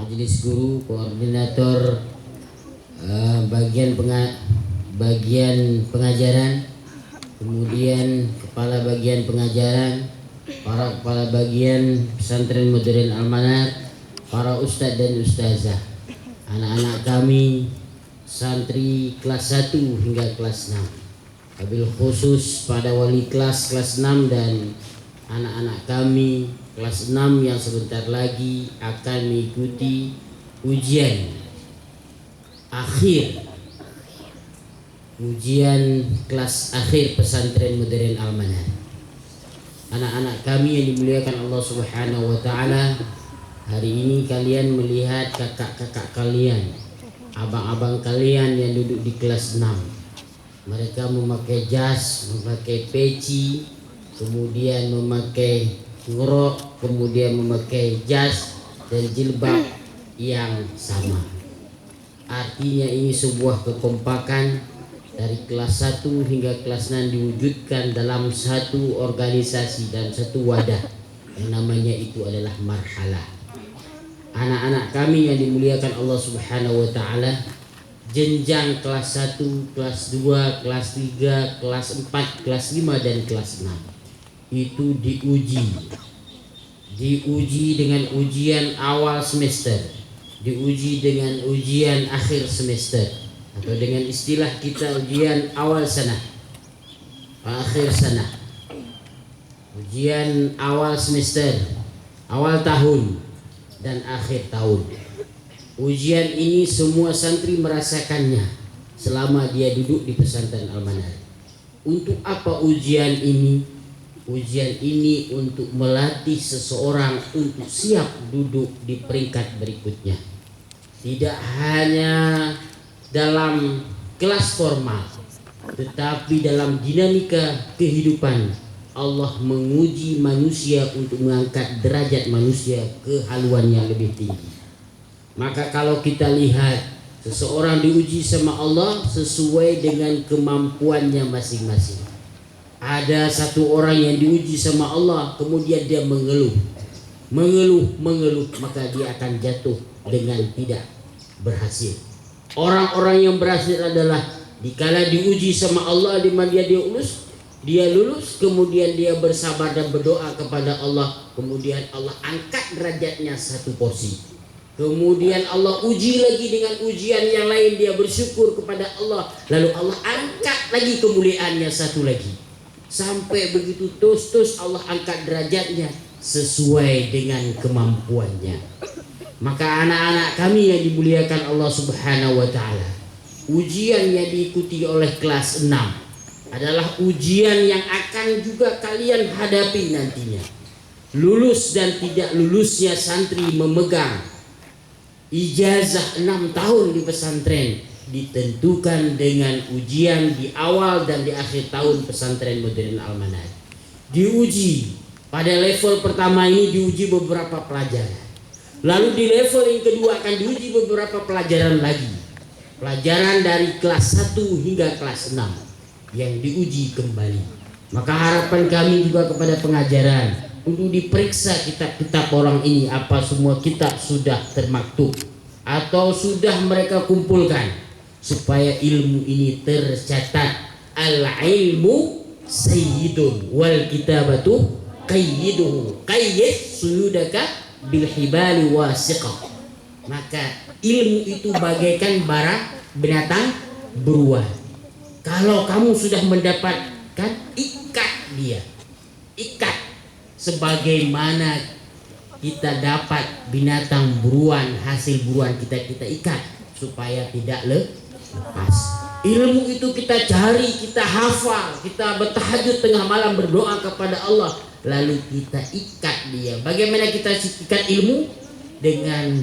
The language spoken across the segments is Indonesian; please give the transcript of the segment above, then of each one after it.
Majelis Guru, Koordinator bagian pengajaran, kemudian Kepala Bagian Pengajaran, para Kepala Bagian Pesantren Modern Al-Manar, para Ustadz dan Ustazah, anak-anak kami, santri kelas 1 hingga kelas 6, wabil khusus pada wali kelas 6 dan anak-anak kami kelas 6 yang sebentar lagi akan mengikuti ujian akhir, ujian kelas akhir Pesantren Modern Al-Manar. Anak-anak kami yang dimuliakan Allah Subhanahu wa Ta'ala, hari ini kalian melihat kakak-kakak kalian, abang-abang kalian yang duduk di kelas 6. Mereka memakai jas, memakai peci, kemudian memakai ngerok, kemudian memakai jas dan jilbab yang sama. Artinya ini sebuah kekompakan dari kelas 1 hingga kelas 6 diwujudkan dalam satu organisasi dan satu wadah yang namanya itu adalah marhalah. Anak-anak kami yang dimuliakan Allah Subhanahu wa Ta'ala, jenjang kelas 1, kelas 2, kelas 3, kelas 4, kelas 5 dan kelas 6 itu diuji dengan ujian awal semester, diuji dengan ujian akhir semester, atau dengan istilah kita ujian awal sana, akhir sana, ujian awal semester, awal tahun dan akhir tahun. Ujian ini semua santri merasakannya selama dia duduk di pesantren Al-Manar. Untuk apa ujian ini? Ujian ini untuk melatih seseorang untuk siap duduk di peringkat berikutnya. Tidak hanya dalam kelas formal, tetapi dalam dinamika kehidupan. Allah menguji manusia untuk mengangkat derajat manusia ke haluan yang lebih tinggi. Maka kalau kita lihat seseorang diuji sama Allah sesuai dengan kemampuannya masing-masing. Ada satu orang yang diuji sama Allah, kemudian dia mengeluh, maka dia akan jatuh dengan tidak berhasil. Orang-orang yang berhasil adalah dikala diuji sama Allah, di mana dia lulus, kemudian dia bersabar dan berdoa kepada Allah, kemudian Allah angkat derajatnya satu porsi. Kemudian Allah uji lagi dengan ujian yang lain, dia bersyukur kepada Allah, lalu Allah angkat lagi kemuliaannya satu lagi. Sampai begitu terus Allah angkat derajatnya sesuai dengan kemampuannya. Maka anak-anak kami yang dimuliakan Allah Subhanahu wa Ta'ala, ujian yang diikuti oleh kelas 6 adalah ujian yang akan juga kalian hadapi nantinya. Lulus dan tidak lulusnya santri memegang ijazah 6 tahun di pesantren ditentukan dengan ujian di awal dan di akhir tahun Pesantren Modern Al-Manar. Diuji pada level pertama ini, diuji beberapa pelajaran. Lalu di level yang kedua akan diuji beberapa pelajaran lagi. Pelajaran dari kelas 1 hingga kelas 6 yang diuji kembali. Maka harapan kami juga kepada pengajaran untuk diperiksa kitab-kitab orang ini, apa semua kitab sudah termaktub atau sudah mereka kumpulkan, supaya ilmu ini tercatat. Al-ilmu sayyidun wal kitabatu qayyiduhu, qayyid suyudaka bil hibali wasiqah. Maka ilmu itu bagaikan bara binatang beruang. Kalau kamu sudah mendapatkan, ikat dia, ikat sebagaimana kita dapat binatang buruan, hasil buruan kita ikat supaya tidak lepas. Ilmu itu kita cari, kita hafal, kita bertahajud tengah malam berdoa kepada Allah, lalu kita ikat dia. Bagaimana kita ikat ilmu? Dengan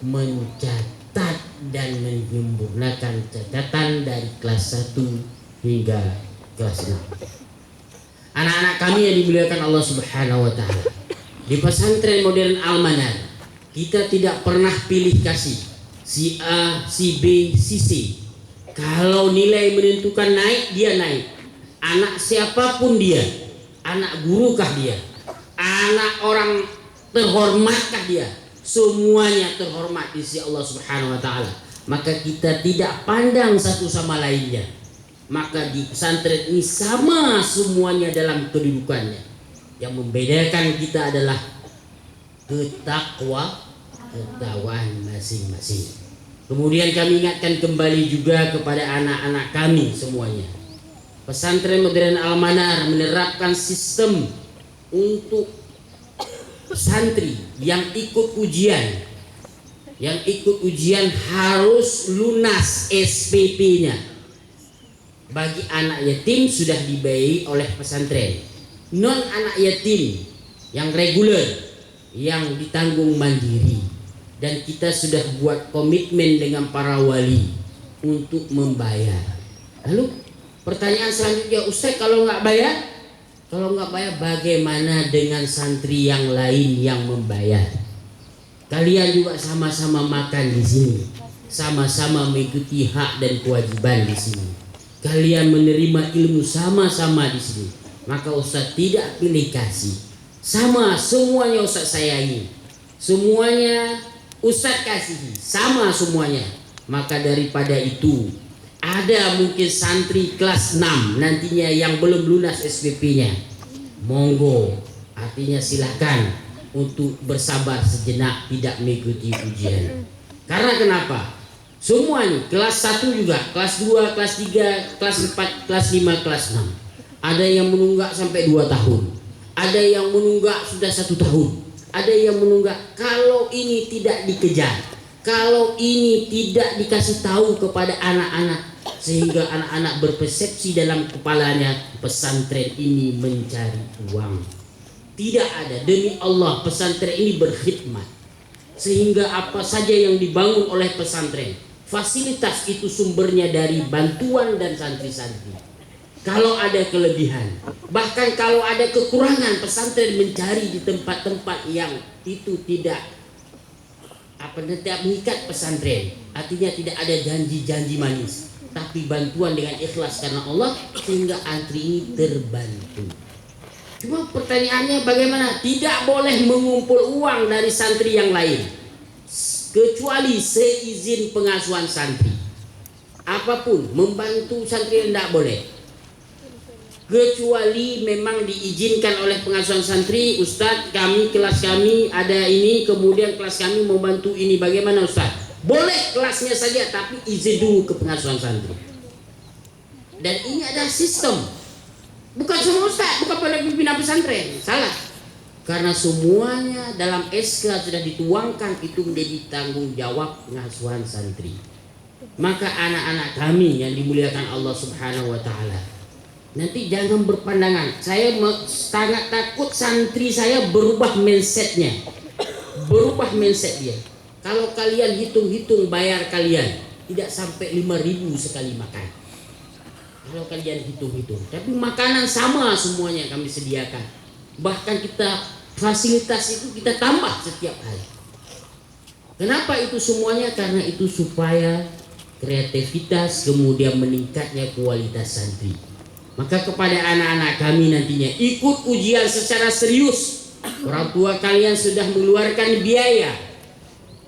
mencatat dan menyempurnakan catatan dari kelas 1 hingga kelas 6. Anak-anak kami yang dimuliakan Allah Subhanahu wa Ta'ala, di Pesantren Modern Al-Manar kita tidak pernah pilih kasih si A, si B, si C. Kalau nilai menentukan naik, dia naik. Anak siapapun dia, anak gurukah dia, anak orang terhormatkah dia, semuanya terhormat di sisi Allah Subhanahu wa taala. Maka kita tidak pandang satu sama lainnya. Maka di pesantren ini sama semuanya dalam kedudukannya. Yang membedakan kita adalah ketakwaan masing-masing. Kemudian kami ingatkan kembali juga kepada anak-anak kami semuanya. Pesantren Modern Al-Manar menerapkan sistem untuk santri yang ikut ujian. Yang ikut ujian harus lunas SPP-nya. Bagi anak yatim sudah dibiayai oleh pesantren. Non anak yatim yang reguler, yang ditanggung mandiri. Dan kita sudah buat komitmen dengan para wali untuk membayar. Lalu pertanyaan selanjutnya, Ustaz, kalau nggak bayar bagaimana dengan santri yang lain yang membayar? Kalian juga sama-sama makan di sini, sama-sama mengikuti hak dan kewajiban di sini. Kalian menerima ilmu sama-sama di sini. Maka Ustaz tidak pilih kasih. Sama semuanya Ustaz sayangi. Semuanya Ustaz kasihi. Sama semuanya. Maka daripada itu, ada mungkin santri kelas 6 nantinya yang belum lunas SPP-nya. Monggo, artinya silakan untuk bersabar sejenak tidak mengikuti ujian. Karena kenapa? Semua nih, kelas 1 juga, kelas 2, kelas 3, kelas 4, kelas 5, kelas 6. Ada yang menunggak sampai 2 tahun. Ada yang menunggak sudah 1 tahun. Ada yang menunggak. Kalau ini tidak dikejar, kalau ini tidak dikasih tahu kepada anak-anak, sehingga anak-anak berpersepsi dalam kepalanya pesantren ini mencari uang. Tidak ada. Demi Allah, pesantren ini berkhidmat. Sehingga apa saja yang dibangun oleh pesantren, fasilitas itu sumbernya dari bantuan dan santri-santri. Kalau ada kelebihan, bahkan kalau ada kekurangan, pesantren mencari di tempat-tempat yang itu tidak mengikat pesantren. Artinya tidak ada janji-janji manis, tapi bantuan dengan ikhlas karena Allah, sehingga antri ini terbantu. Cuma pertanyaannya bagaimana? Tidak boleh mengumpul uang dari santri yang lain kecuali seizin pengasuhan santri. Apapun membantu santri tidak boleh, kecuali memang diizinkan oleh pengasuhan santri. Ustadz, kami kelas kami ada ini, kemudian kelas kami membantu ini, bagaimana Ustadz? Boleh kelasnya saja, tapi izin dulu ke pengasuhan santri. Dan ini adalah sistem. Bukan semua Ustaz, bukan pada pimpinan pesantren, salah. Karena semuanya dalam SK sudah dituangkan itu menjadi tanggung jawab pengasuhan santri. Maka anak-anak kami yang dimuliakan Allah Subhanahu wa taala, nanti jangan berpandangan, saya sangat takut santri saya berubah mindsetnya. Berubah mindset dia. Kalau kalian hitung-hitung bayar kalian tidak sampai 5.000 sekali makan. Kalau kalian hitung-hitung, tapi makanan sama semuanya kami sediakan. Bahkan kita fasilitas itu kita tambah setiap hari. Kenapa itu semuanya? Karena itu supaya kreativitas, kemudian meningkatnya kualitas santri. Maka kepada anak-anak kami nantinya ikut ujian secara serius. Orang tua kalian sudah mengeluarkan biaya.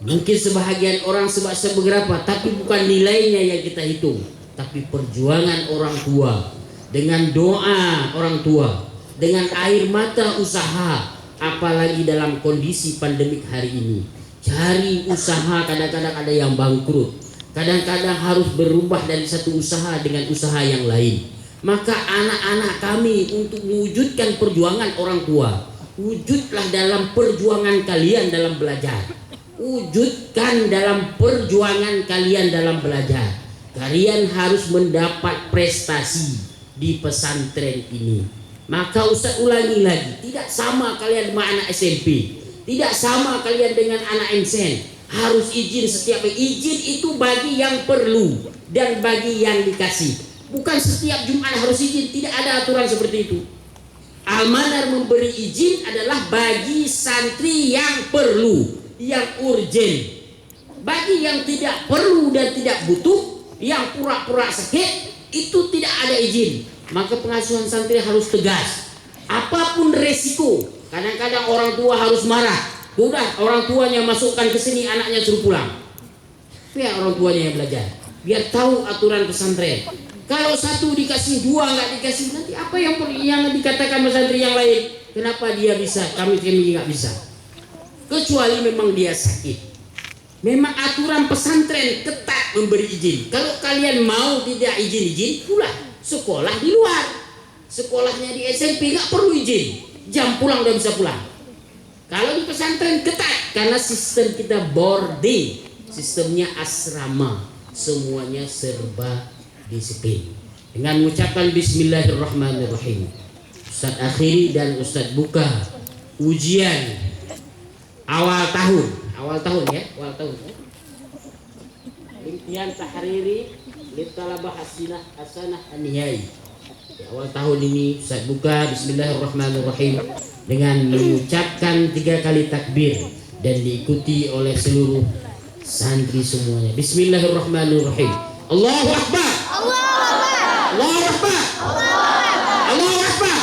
Mungkin sebahagian orang seberapa, tapi bukan nilainya yang kita hitung, tapi perjuangan orang tua, dengan doa orang tua, dengan air mata usaha. Apalagi dalam kondisi pandemik hari ini, cari usaha kadang-kadang ada yang bangkrut, kadang-kadang harus berubah dari satu usaha dengan usaha yang lain. Maka anak-anak kami untuk mewujudkan perjuangan orang tua, wujudlah dalam perjuangan kalian dalam belajar. Wujudkan dalam perjuangan kalian dalam belajar. Kalian harus mendapat prestasi di pesantren ini. Maka Ustaz ulangi lagi, tidak sama kalian dengan anak SMP, tidak sama kalian dengan anak MSN. Harus izin setiap izin itu bagi yang perlu dan bagi yang dikasih. Bukan setiap Jumat harus izin, tidak ada aturan seperti itu. Al-Manar memberi izin adalah bagi santri yang perlu, yang urgen. Bagi yang tidak perlu dan tidak butuh, yang pura-pura sakit, itu tidak ada izin. Maka pengasuhan santri harus tegas. Apapun resiko, kadang-kadang orang tua harus marah, Udah orang tuanya masukkan ke sini, anaknya suruh pulang. Biar orang tuanya yang belajar, biar tahu aturan pesantren. Kalau satu dikasih, dua nggak dikasih, nanti apa yang dikatakan pesantren yang lain? Kenapa dia bisa, kami nggak bisa? Kecuali memang dia sakit. Memang aturan pesantren ketat memberi izin. Kalau kalian mau tidak izin pulang sekolah di luar. Sekolahnya di SMP nggak perlu izin, jam pulang udah bisa pulang. Kalau di pesantren ketat karena sistem kita boarding, sistemnya asrama, semuanya serba disiplin. Dengan mengucapkan Bismillahirrahmanirrahim, Ustadz akhiri dan Ustadz buka ujian awal tahun ya. Imtihan tahriri litalabah hasanah an-nihai. Awal tahun ini Ustadz buka Bismillahirrahmanirrahim dengan mengucapkan 3 kali takbir dan diikuti oleh seluruh santri semuanya. Bismillahirrahmanirrahim. Allahu Akbar. Allahu Akbar. Allahu Akbar. Allahu Akbar.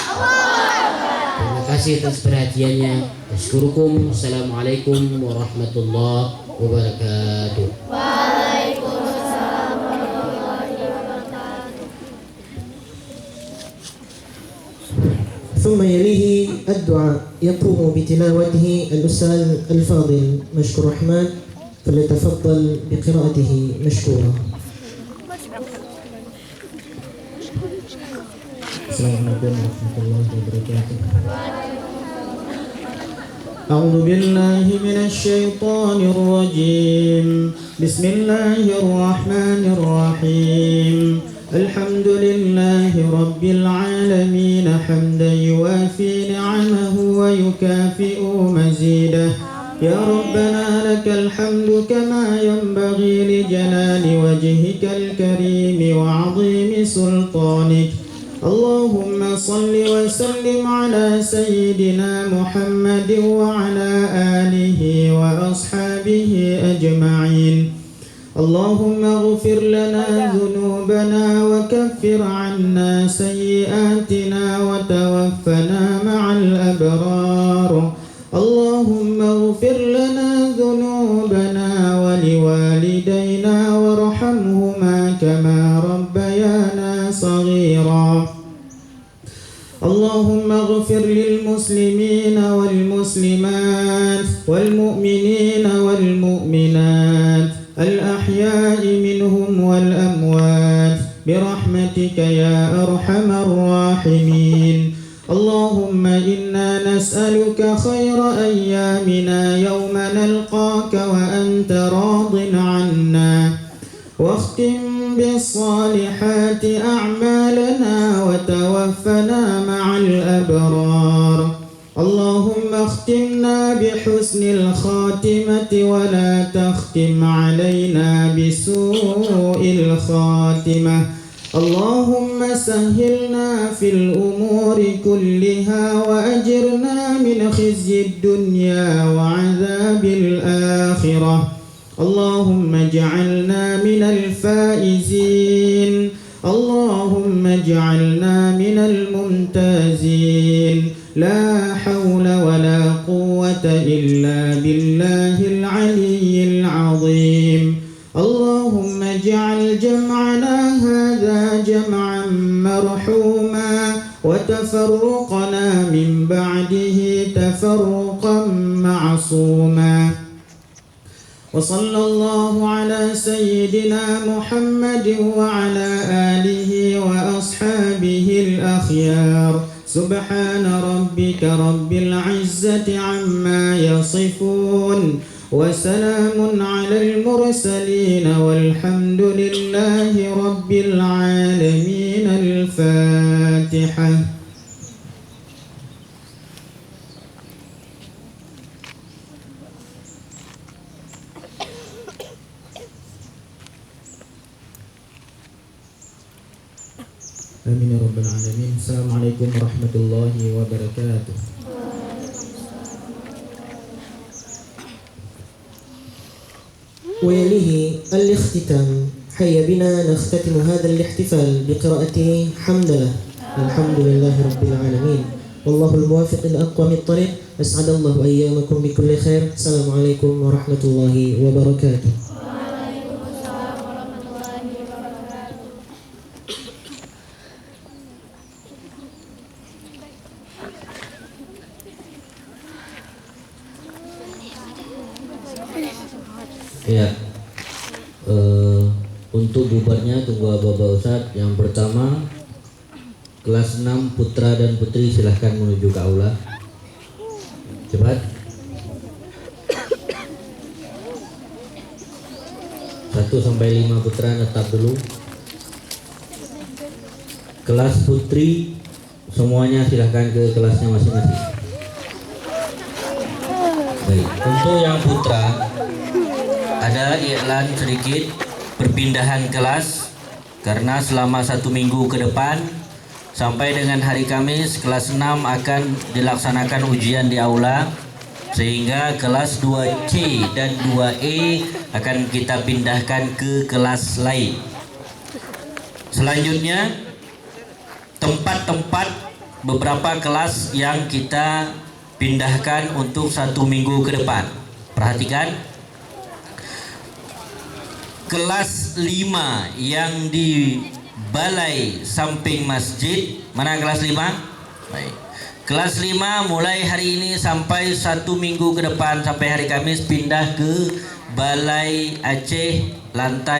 Terima kasih atas perhatiannya. Askurukum. Assalamualaikum warahmatullahi wabarakatuh. Waalaikumsalam warahmatullahi wabarakatuh. ثم يليه الدعاء يقوم بتلاوته الأستاذ الفاضل مشكور رحمن، فليتفضل بقراءته مشكورا. السلام عليكم ورحمة الله وبركاته. أعوذ بالله من الشيطان الرجيم. بسم الله الرحمن الرحيم. الحمد لله رب العالمين حمدا يوافي نعمه ويكافئ مزيده. يا ربنا لك الحمد كما ينبغي لجلال وجهك الكريم وعظيم سلطانك. اللهم صل وسلم على سيدنا محمد وعلى آله وأصحابه أجمعين. اللهم اغفر لنا ذنوبنا وكفر عنا سيئاتنا وتوفنا مع الأبرار. اللهم اغفر لنا ذنوبنا ولوالدينا وارحمهما كما ربيانا صغيرا. اللهم اغفر للمسلمين والمسلمات والمؤمنين والمؤمنات الأحياء منهم والأموات برحمتك يا أرحم الراحمين. اللهم إنا نسألك خير أيامنا يوم نلقاك وأنت راض عنا، واختم بالصالحات أعمالنا وتوفنا مع الأبرار. اللهم اختمنا بحسن الخاتمة ولا تختم علينا بسوء الخاتمة. اللهم سهلنا في الأمور كلها وأجرنا من خزي الدنيا وعذاب الآخرة. اللهم اجعلنا من الفائزين. اللهم اجعلنا من الممتازين. لا حول ولا قوة إلا بالله العلي العظيم. اللهم اجعل جمعنا هذا جمعا مرحوما وتفرقنا من بعده تفرقا معصوما. وصلى الله على سيدنا محمد وعلى آله وأصحابه الأخيار. سبحان ربك رب العزة عما يصفون وسلام على المرسلين والحمد لله رب العالمين. الفاتحة. Amin ya rabbal alamin. Assalamualaikum warahmatullahi wabarakatuh. ويليه الاختتام. حي بنا نختتم هذا الاحتفال بقراءة حمدلله. الحمد لله رب العالمين. والله الموافق إلى أقوم الطريق. أسعد الله أيامكم بكل خير. السلام عليكم ورحمة الله وبركاته. Ya, untuk bubarnya tunggu Bapak Ustadz. Yang pertama, kelas 6 putra dan putri silahkan menuju ke aula. Cepat. 1 sampai 5 putra tetap dulu. Kelas putri semuanya silahkan ke kelasnya masing-masing. Baik, untuk yang putra ada iklan sedikit perpindahan kelas karena selama 1 minggu ke depan sampai dengan hari Kamis kelas 6 akan dilaksanakan ujian di aula, sehingga kelas 2C dan 2E akan kita pindahkan ke kelas lain. Selanjutnya tempat-tempat beberapa kelas yang kita pindahkan untuk 1 minggu ke depan. Perhatikan, kelas 5 yang di balai samping masjid. Mana kelas 5? Baik. Kelas 5 mulai hari ini sampai 1 minggu ke depan sampai hari Kamis pindah ke Balai Aceh lantai